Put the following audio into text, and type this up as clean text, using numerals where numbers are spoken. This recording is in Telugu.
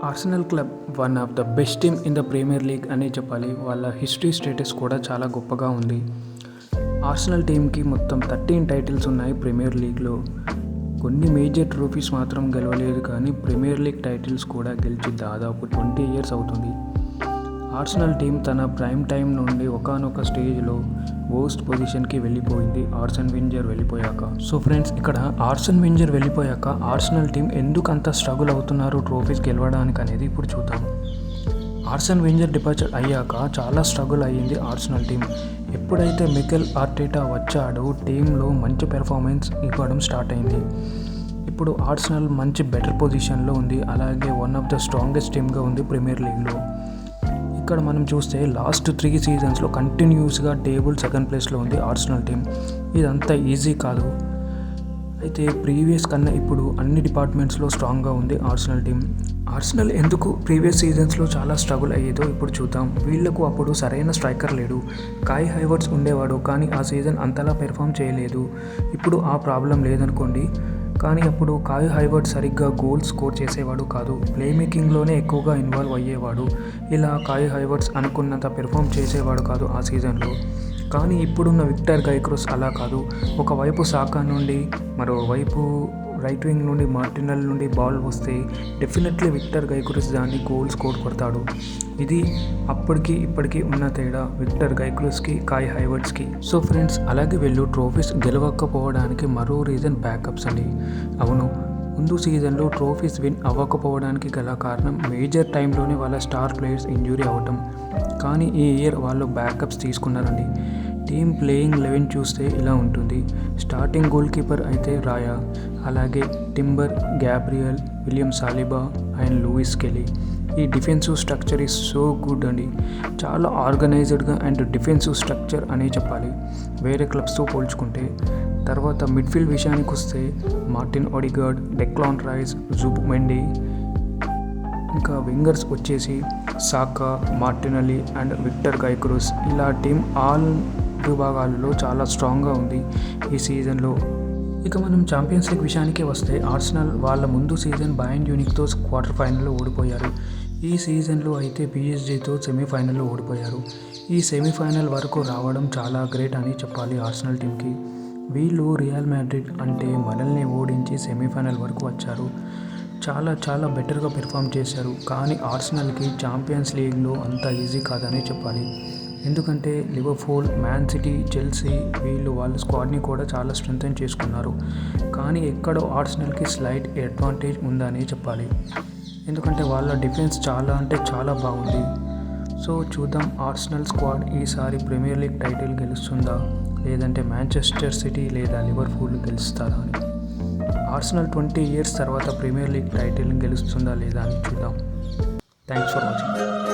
Arsenal club one of the best team in the premier league అనే చెప్పాలి. వాళ్ళ హిస్టరీ స్టేటస్ కూడా చాలా గొప్పగా ఉంది. ఆర్సెనల్ టీంకి మొత్తం 13 టైటిల్స్ ఉన్నాయి ప్రీమియర్ లీగ్లో. కొన్ని మేజర్ ట్రోఫీస్ మాత్రం గెలవలేదు, కానీ ప్రీమియర్ లీగ్ టైటిల్స్ కూడా గెలిచి దాదాపు 20 ఇయర్స్ అవుతుంది. ఆర్సెనల్ టీం తన ప్రైమ్ టైం నుండి ఒకానొక స్టేజ్లో వర్స్ట్ పొజిషన్కి వెళ్ళిపోయింది ఆర్సెన్ వెంగర్ వెళ్ళిపోయాక. సో ఫ్రెండ్స్, ఇక్కడ ఆర్సెన్ వెంగర్ వెళ్ళిపోయాక ఆర్సెనల్ టీం ఎందుకు అంత స్ట్రగుల్ అవుతున్నారు ట్రోఫీస్ గెలవడానికి అనేది ఇప్పుడు చూద్దాం. ఆర్సెన్ వెంగర్ డిపార్చర్ అయ్యాక చాలా స్ట్రగుల్ అయ్యింది ఆర్సెనల్ టీం. ఎప్పుడైతే మికెల్ ఆర్టెటా వచ్చాడో టీంలో మంచి పెర్ఫార్మెన్స్ ఇవ్వడం స్టార్ట్ అయింది. ఇప్పుడు ఆర్సెనల్ మంచి బెటర్ పొజిషన్లో ఉంది, అలాగే వన్ ఆఫ్ ద స్ట్రాంగెస్ట్ టీమ్గా ఉంది ప్రీమియర్ లీగ్లో. ఇక్కడ మనం చూస్తే లాస్ట్ 3 సీజన్స్లో కంటిన్యూస్గా టేబుల్ సెకండ్ ప్లేస్లో ఉంది ఆర్సెనల్ టీం. ఇదంతా ఈజీ కాదు. అయితే ప్రీవియస్ కన్నా ఇప్పుడు అన్ని డిపార్ట్మెంట్స్లో స్ట్రాంగ్గా ఉంది ఆర్సెనల్ టీం. ఆర్సెనల్ ఎందుకు ప్రీవియస్ సీజన్స్లో చాలా స్ట్రగుల్ అయ్యేదో ఇప్పుడు చూద్దాం. వీళ్లకు అప్పుడు సరైన స్ట్రైకర్ లేడు. కాయ్ హైవర్ట్స్ ఉండేవాడు, కానీ ఆ సీజన్ అంతలా పెర్ఫామ్ చేయలేదు. ఇప్పుడు ఆ ప్రాబ్లం లేదనుకోండి, కానీ అప్పుడు కాయ్ హైవర్ట్స్ సరిగ్గా గోల్స్ స్కోర్ చేసేవాడు కాదు, ప్లే మేకింగ్లోనే ఎక్కువగా ఇన్వాల్వ్ అయ్యేవాడు. ఇలా కాయ్ హైవర్ట్స్ అనుకున్నంత పెర్ఫామ్ చేసేవాడు కాదు ఆ సీజన్లో. కానీ ఇప్పుడున్న విక్టర్ గైక్రోస్ అలా కాదు. ఒకవైపు సాకా నుండి, మరోవైపు రైట్ వింగ్ నుండి మార్టినెల్ నుండి బాల్ వస్తే డెఫినెట్లీ విక్టర్ గైక్రోస్ దాన్ని గోల్ స్కోర్ కొడతాడు. ఇది అప్పటికి ఇప్పటికీ ఉన్న తేడా విక్టర్ గైక్రోస్కి, కాయ్ హైవర్ట్స్కి. సో ఫ్రెండ్స్, అలాగే వీళ్ళు ట్రోఫీస్ గెలవకపోవడానికి మరో రీజన్ బ్యాకప్స్ అండి. అవును, ముందు సీజన్లో ట్రోఫీస్ విన్ అవ్వకపోవడానికి గల కారణం మేజర్ టైంలోనే వాళ్ళ స్టార్ ప్లేయర్స్ ఇంజురీ అవ్వటం. కానీ ఈ ఇయర్ వాళ్ళు బ్యాకప్స్ తీసుకున్నారండి. టీమ్ ప్లేయింగ్ 11 చూస్తే ఇలా ఉంటుంది. స్టార్టింగ్ గోల్ కీపర్ అయితే రాయా, అలాగే Timber, Gabriel, William Saliba and Lewis Kelly. ఈ defensive structure is so good అండి. చాలా ఆర్గనైజ్డ్గా అండ్ డిఫెన్సివ్ స్ట్రక్చర్ అనే చెప్పాలి వేరే క్లబ్స్తో పోల్చుకుంటే. తర్వాత మిడ్ఫీల్డ్ విషయానికి వస్తే మార్టిన్ ఓడిగార్డ్, డెక్లాన్ రైస్, జుబిమెండి, ఇంకా వింగర్స్ వచ్చేసి సాకా, మార్టినెల్లీ అండ్ విక్టర్ గైక్రోస్. ఇలా టీం ఆల్ విభాగాల్లో చాలా స్ట్రాంగ్గా ఉంది ఈ సీజన్లో. ఇక మనం ఛాంపియన్స్ లీగ్ విషయానికి వస్తే ఆర్సెనల్ వాళ్ళ ముందు సీజన్ బయర్న్ మ్యూనిఖ్తో క్వార్టర్ ఫైనల్లో ఓడిపోయారు. ఈ సీజన్లో అయితే పిఎస్జీతో సెమీఫైనల్లో ఓడిపోయారు. ఈ సెమీఫైనల్ వరకు రావడం చాలా గ్రేట్ అని చెప్పాలి ఆర్సెనల్ టీంకి. వీళ్ళు రియల్ మాడ్రిడ్ అంటే మనల్ని ఓడించి సెమీఫైనల్ వరకు వచ్చారు. చాలా బెటర్గా పెర్ఫామ్ చేశారు. కానీ ఆర్సెనల్కి ఛాంపియన్స్ లీగ్లో అంత ఈజీ కాదని చెప్పాలి. ఎందుకంటే లివర్పూల్, మ్యాన్ సిటీ, చెల్సీ వీళ్ళు వాళ్ళ స్క్వాడ్ని కూడా చాలా స్ట్రెంథెన్ చేసుకున్నారు. కానీ ఎక్కడో ఆర్సెనల్కి స్లైట్ అడ్వాంటేజ్ ఉందని చెప్పాలి. ఎందుకంటే వాళ్ళ డిఫెన్స్ చాలా బాగుంది. సో చూద్దాం, ఆర్సెనల్ స్క్వాడ్ ఈసారి ప్రీమియర్ లీగ్ టైటిల్ గెలుస్తుందా, లేదంటే మాంచెస్టర్ సిటీ లేదా లివర్పూల్ గెలుస్తారా అని. ఆర్సెనల్ 20 ఇయర్స్ తర్వాత ప్రీమియర్ లీగ్ టైటిల్ గెలుస్తుందా లేదా అని చూద్దాం. Thanks for watching.